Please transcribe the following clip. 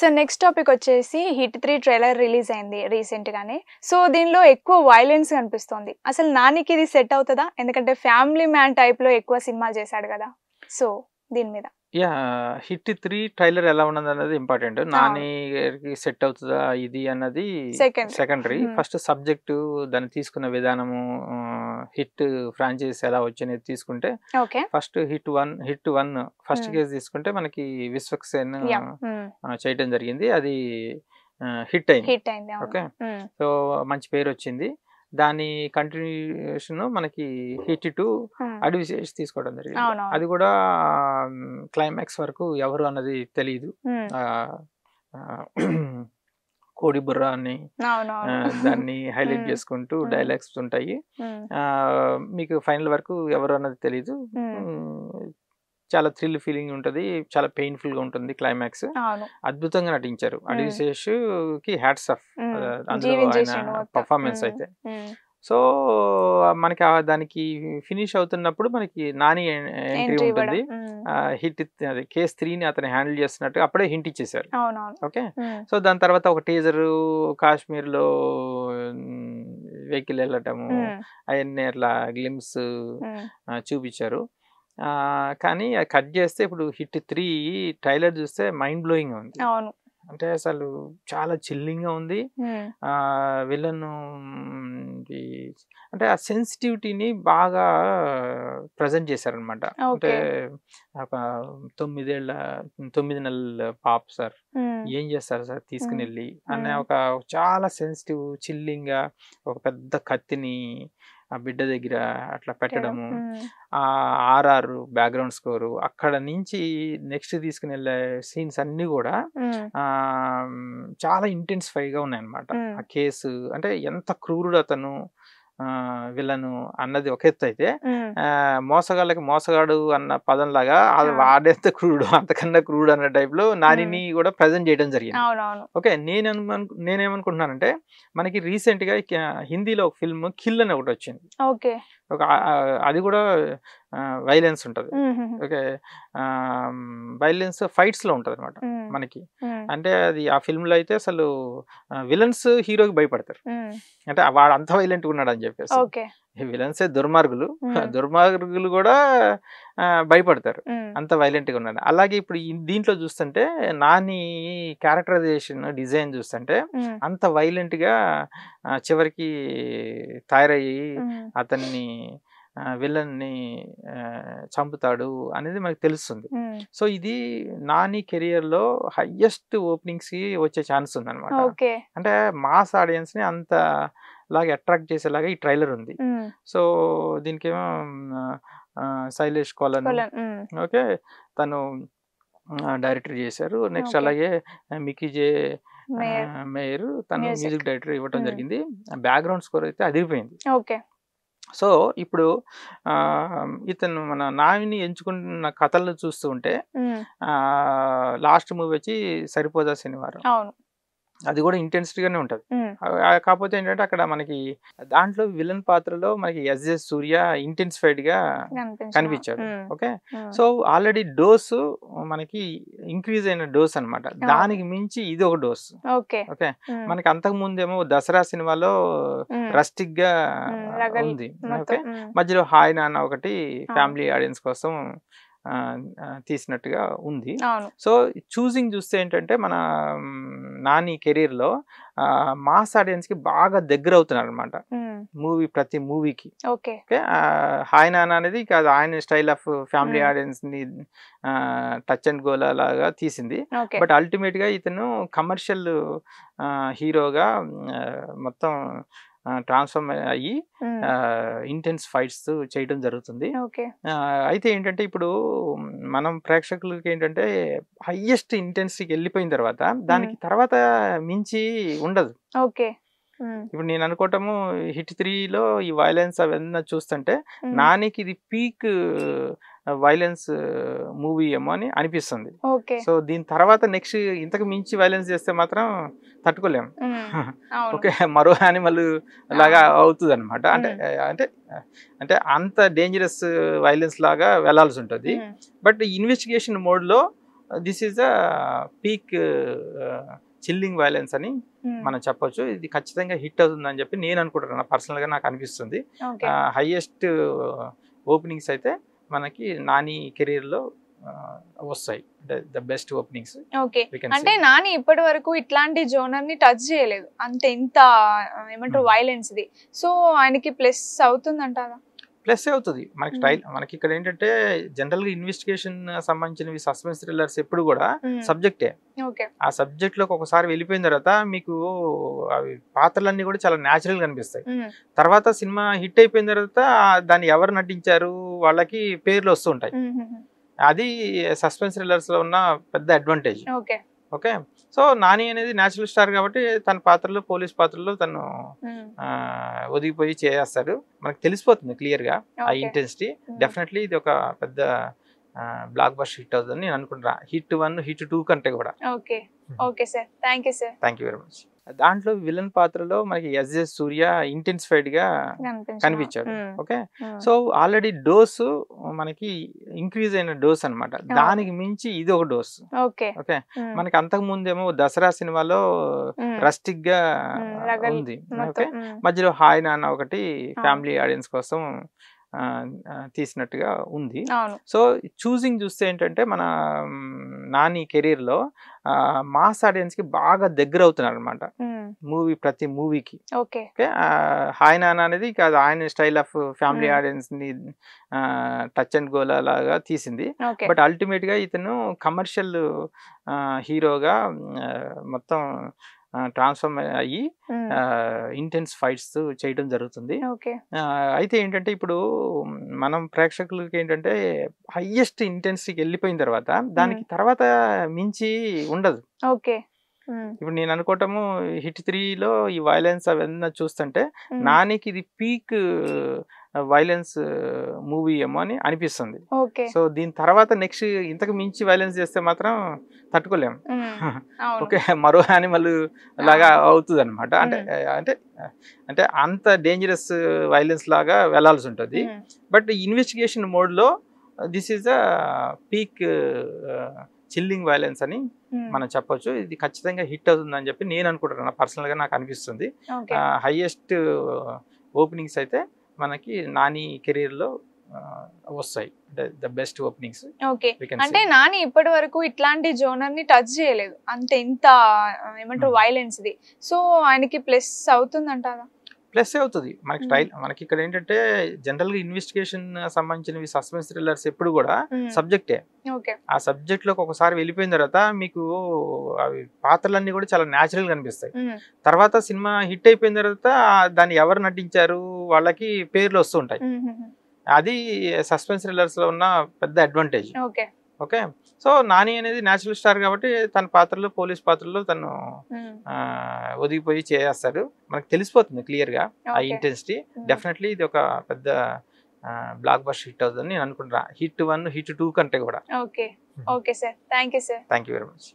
So next topic వచ్చేసి hit 3 trailer release అయింది recent గానే. సో దీనిలో ఎక్కువ వైలెన్స్ కనిపిస్తోంది. అసలు నానికి ఇది సెట్ అవుతదా? ఎందుకంటే ఫ్యామిలీ మ్యాన్ టైప్ లో ఎక్కువ సినిమాలు చేశాడు కదా. సో దీని మీద హిట్ 3 ట్రైలర్ ఎలా ఉన్నదన్నది ఇంపార్టెంట్. నాని గారికి సెట్ అవుతుందా ఇది అన్నది సెకండరీ. ఫస్ట్ సబ్జెక్టు దాన్ని తీసుకున్న విధానము, హిట్ ఫ్రాంచైజ్ ఎలా వచ్చినది తీసుకుంటే first hit one first case తీసుకుంటే మనకి విశ్వక్సేన్ చేయటం జరిగింది. అది హిట్ అయింది. ఓకే, సో మంచి పేరు వచ్చింది. దాని కంటిన్యూషన్ మనకి హిట్ 2 అడవి శేష్ తీసుకోవడం జరిగింది. అది కూడా క్లైమాక్స్ వరకు ఎవరు అన్నది తెలియదు. కోడి బుర్ర అని దాన్ని హైలైట్ చేసుకుంటూ డైలాగ్స్ ఉంటాయి. మీకు ఫైనల్ వరకు ఎవరు అన్నది తెలీదు. చాలా థ్రిల్ ఫీలింగ్ ఉంటుంది, చాలా పెయిన్ఫుల్ గా ఉంటుంది. క్లైమాక్స్ అద్భుతంగా నటించారు. అడవి శేష్ కి హ్యాట్స్ ఆఫ్ అందులో ఆయన పర్ఫార్మెన్స్ అయితే. సో మనకి దానికి ఫినిష్ అవుతున్నప్పుడు మనకి నాని ఎంట్రీ ఉంటుంది. హిట్ కేస్ 3ని అతను హ్యాండిల్ చేస్తున్నట్టు అప్పుడే హింట్ ఇచ్చేసారు. ఓకే, సో దాని తర్వాత ఒక టీజర్ కాశ్మీర్ లో వెహికల్ వెళ్ళటము అవన్నీ అట్లా గ్లిమ్స్ చూపించారు. కానీ కట్ చేస్తే ఇప్పుడు హిట్ 3 ట్రైలర్ చూస్తే మైండ్ బ్లోయింగ్ ఉంది. అంటే అసలు చాలా చిల్లింగ్ గా ఉంది. విలన్ అంటే ఆ సెన్సిటివిటీని బాగా ప్రజెంట్ చేశారనమాట. అంటే ఒక 9 నెలల పాప సార్ ఏం చేస్తారు సార్ తీసుకుని వెళ్ళి అనే ఒక చాలా సెన్సిటివ్ చిల్లింగ్ గా ఒక పెద్ద కత్తిని ఆ బిడ్డ దగ్గర అట్లా పెట్టడము, RR బ్యాక్గ్రౌండ్ స్కోరు, అక్కడ నుంచి నెక్స్ట్ తీసుకుని వెళ్ళే సీన్స్ అన్ని కూడా చాలా ఇంటెన్సిఫై గా ఉన్నాయన్నమాట. ఆ కేసు అంటే ఎంత క్రూరుడు అతను విలను అన్నది ఒక ఎత్తు అయితే, మోసగాళ్ళకి మోసగాడు అన్న పదం లాగా వాడేంత క్రూరుడు అంతకన్నా క్రూరుడు అన్న టైప్ లో నానిని కూడా ప్రజెంట్ చేయడం జరిగింది. ఓకే, నేనేమనుకుంటున్నానంటే మనకి రీసెంట్ గా హిందీలో ఒక ఫిల్మ్ కిల్ అని ఒకటి వచ్చింది. అది కూడా వైలెన్స్ ఉంటది. ఓకే, వైలెన్స్ ఫైట్స్ లో ఉంటది అనమాట మనకి. అంటే అది ఆ ఫిల్మ్ లో అయితే అసలు విలన్స్ హీరోకి భయపడతారు. అంటే వాడు అంత వైలెంట్ ఉన్నాడు అని చెప్పేసి. విలన్సే దుర్మార్గులు కూడా భయపడతారు, అంత వైలెంట్ గా ఉన్నాడు. అలాగే ఇప్పుడు దీంట్లో చూస్తుంటే నాని క్యారెక్టరైజేషన్ డిజైన్ చూస్తుంటే అంత వైలెంట్ గా చివరికి తయారయ్యి అతన్ని విలన్ ని చంపుతాడు అనేది మనకు తెలుస్తుంది. సో ఇది నాని కెరియర్ లో హైయెస్ట్ ఓపెనింగ్స్ కి వచ్చే ఛాన్స్ ఉంది అనమాట. అంటే మాస్ ఆడియన్స్ ని అంత లాగా అట్రాక్ట్ చేసేలాగా ఈ ట్రైలర్ ఉంది. సో దీనికేమో శైలేష్ కోలన్, ఓకే, తను డైరెక్టర్ చేశారు. నెక్స్ట్ అలాగే మికీ జే మేయర్ తను మ్యూజిక్ డైరెక్టర్ ఇవ్వడం జరిగింది. బ్యాక్గ్రౌండ్ స్కోర్ అయితే అదిరిపోయింది. సో ఇప్పుడు ఇతను మన నావిని ఎంచుకున్న కథలను చూస్తూ ఉంటే లాస్ట్ మూవీ వచ్చి సరిపోదా శనివారం, అది కూడా ఇంటెన్సిటీగానే ఉంటది. కాకపోతే ఏంటంటే అక్కడ మనకి దాంట్లో విలన్ పాత్రలో మనకి ఎస్జే సూర్య ఇంటెన్సిఫైడ్ గా కనిపించాడు. ఓకే, సో ఆల్రెడీ డోసు మనకి ఇంక్రీజ్ అయిన డోస్ అనమాట. దానికి మించి ఇది ఒక డోస్. ఓకే, మనకి అంతకు ముందేమో దసరా సినిమాలో రస్టిక్ గా ఉంది. ఓకే, మధ్యలో హాయ్ నాన్న ఒకటి ఫ్యామిలీ ఆడియన్స్ కోసం తీసినట్టుగా ఉంది. సో చూసింగ్ చూస్తే ఏంటంటే మన నాని కెరీర్ లో మాస్ ఆడియన్స్ కి బాగా దగ్గర అవుతున్నారు అనమాట ప్రతి మూవీకి. ఓకే, హాయ్ నాన్న అనేది కాదు, ఆయన స్టైల్ ఆఫ్ ఫ్యామిలీ ఆడియన్స్ ని టచ్ అండ్ గోలా లాగా తీసింది. బట్ అల్టిమేట్ గా ఇతను కమర్షియల్ హీరోగా మొత్తం ట్రాన్స్ఫార్మ్ అయ్యి ఇంటెన్స్ ఫైట్స్ చేయడం జరుగుతుంది. అయితే ఏంటంటే ఇప్పుడు మనం ప్రేక్షకులకి ఏంటంటే హైయెస్ట్ ఇంటెన్సిటీకి వెళ్ళిపోయిన తర్వాత దానికి తర్వాత మించి ఉండదు. ఇప్పుడు నేను అనుకోవటము హిట్ 3లో ఈ వైలెన్స్ అవన్నీ చూస్తుంటే నానికి ఇది పీక్ వైలెన్స్ మూవీ ఏమో అని అనిపిస్తుంది. సో దీని తర్వాత నెక్స్ట్ ఇంతకు మించి వైలెన్స్ చేస్తే మాత్రం తట్టుకోలేము. ఓకే, మరో యానిమల్ లాగా అవుతుంది అనమాట. అంటే అంటే అంత డేంజరస్ వైలెన్స్ లాగా వెళ్లాల్సి ఉంటుంది. బట్ ఇన్వెస్టిగేషన్ మోడ్ లో this is a peak chilling violence అని మనం చెప్పొచ్చు. ఇది ఖచ్చితంగా హిట్ అవుతుందని చెప్పి నేను అనుకుంటున్నాను. పర్సనల్గా నాకు అనిపిస్తుంది. హైయెస్ట్ ఓపెనింగ్స్ అయితే మనకి నాని కెరీర్లో వస్తాయి. అంటే ద బెస్ట్ ఓపెనింగ్స్. ఓకే, అంటే నాని ఇప్పటి వరకు ఇట్లాంటి జోనర్ ని టచ్ చేయలేదు, అంటే ఇంత ఏమంటారు వైలెన్స్ ది. సో ఆయనకి ప్లస్ అవుతుందంటారా? ప్లస్ అవుతుంది మనకి స్టైల్. మనకి ఇక్కడ ఏంటంటే జనరల్ గా ఇన్వెస్టిగేషన్ సంబంధించినవి సస్పెన్స్ థ్రిల్లర్స్ ఎప్పుడు కూడా సబ్జెక్టే. ఆ సబ్జెక్ట్ లోకి ఒకసారి వెళ్ళిపోయిన తర్వాత మీకు అవి పాత్రలన్నీ కూడా చాలా న్యాచురల్ గా అనిపిస్తాయి. తర్వాత సినిమా హిట్ అయిపోయిన తర్వాత దాన్ని ఎవరు నటించారు వాళ్ళకి పేర్లు వస్తూ ఉంటాయి. అది సస్పెన్స్ థ్రిల్లర్స్ లో ఉన్న పెద్ద అడ్వాంటేజ్. ఓకే, సో నాని అనేది న్యాచురల్ స్టార్ కాబట్టి తన పాత్రలో, పోలీస్ పాత్రలో తను ఒదిగిపోయి చేస్తాడు. మనకు తెలిసిపోతుంది క్లియర్ గా ఆ ఇంటెన్సిటీ. డెఫినెట్లీ ఇది ఒక పెద్ద బ్లాక్ బస్టర్ హిట్ అవుతుంది నేను అనుకుంటున్నా. హిట్ 1, హిట్ 2 కంటే కూడా. Okay sir, thank you sir. Thank you very much. దాంట్లో విలన్ పాత్రలో మనకి ఎస్ సూర్య ఇంటెన్సిఫైడ్ గా కనిపించాడు. ఓకే, సో ఆల్రెడీ డోస్ మనకి ఇంక్రీజ్ అయిన డోస్ అనమాట. దానికి మించి ఇది ఒక డోస్. ఓకే, మనకి అంతకు ముందేమో దసరా సినిమాలో రస్టిక్ గా ఉంది. ఓకే, మధ్యలో హాయ్ నాన్న ఒకటి ఫ్యామిలీ ఆడియన్స్ కోసం తీసినట్టుగా ఉంది. సో చూసింగ్ చూస్తే ఏంటంటే మన నాని కెరీర్ లో మాస్ ఆడియన్స్ కి బాగా దగ్గర అవుతున్నారు అనమాట మూవీ, ప్రతి మూవీకి. ఓకే, హాయ్ నాన్న అనేది కాదు, ఆయన స్టైల్ ఆఫ్ ఫ్యామిలీ ఆడియన్స్ ని టచ్ అండ్ గోలా లాగా తీసింది. బట్ అల్టిమేట్ గా ఇతను కమర్షియల్ హీరోగా మొత్తం ట్రాన్స్ఫార్మ్ అయ్యి ఇంటెన్స్ ఫైట్స్ చేయడం జరుగుతుంది. అయితే ఏంటంటే ఇప్పుడు మనం ప్రేక్షకులకి ఏంటంటే హైయెస్ట్ ఇంటెన్సిటీకి వెళ్ళిపోయిన తర్వాత దానికి తర్వాత మించి ఉండదు. ఇప్పుడు నేను అనుకోవటము హిట్ 3లో ఈ వైలెన్స్ అవన్నీ చూస్తుంటే నానికి ఇది పీక్ వైలెన్స్ మూవీ ఏమో అని అనిపిస్తుంది. సో దీని తర్వాత నెక్స్ట్ ఇంతకు మించి వైలెన్స్ చేస్తే మాత్రం తట్టుకోలేము. ఓకే, మరో యానిమల్ లాగా అవుతుంది అనమాట. అంటే అంటే అంటే అంత డేంజరస్ వైలెన్స్ లాగా వెళ్లాల్సి ఉంటుంది. బట్ ఇన్వెస్టిగేషన్ మోడ్ లో this is a peak chilling violence అని మనం చెప్పొచ్చు. ఇది ఖచ్చితంగా హిట్ అవుతుందని చెప్పి నేను అనుకుంటున్నాను. పర్సనల్ గా నాకు అనిపిస్తుంది. హైయెస్ట్ ఓపెనింగ్స్ అయితే మనకి నాని కెరీర్ లో వస్తాయి. The best openings. ఓకే, అంటే నాని ఇప్పటి వరకు ఇట్లాంటి జోనర్ ని టచ్ చేయలేదు, అంటే ఇంత ఏమంటారు వైలెన్స్ ది. సో ఆయనకి ప్లస్ అవుతుందంటారా? ప్లస్ అవుతుంది మనకి స్టైల్. మనకి ఇక్కడ ఏంటంటే జనరల్ గా ఇన్వెస్టిగేషన్ సంబంధించినవి సస్పెన్స్ థ్రిల్లర్స్ ఎప్పుడు కూడా సబ్జెక్టే. ఆ సబ్జెక్ట్ లోకి ఒకసారి వెళ్ళిపోయిన తర్వాత మీకు అవి పాత్రలన్నీ కూడా చాలా న్యాచురల్ గా అనిపిస్తాయి. తర్వాత సినిమా హిట్ అయిపోయిన తర్వాత దాన్ని ఎవరు నటించారు వాళ్ళకి పేర్లు వస్తూ ఉంటాయి. అది సస్పెన్స్ థ్రిల్లర్స్ లో ఉన్న పెద్ద అడ్వాంటేజ్. ఓకే, సో నాని అనేది న్యాచురల్ స్టార్ కాబట్టి తన పాత్రలో, పోలీస్ పాత్రలో తను ఒదిగిపోయి చేస్తాడు. మనకు తెలిసిపోతుంది క్లియర్ గా ఆ ఇంటెన్సిటీ. డెఫినెట్లీ ఇది ఒక పెద్ద బ్లాక్ బస్టర్ హిట్ అవుతుంది నేను అనుకుంటున్నా. హిట్ 1, హిట్ 2 కంటే కూడా. Okay sir, thank you sir. Thank you very much.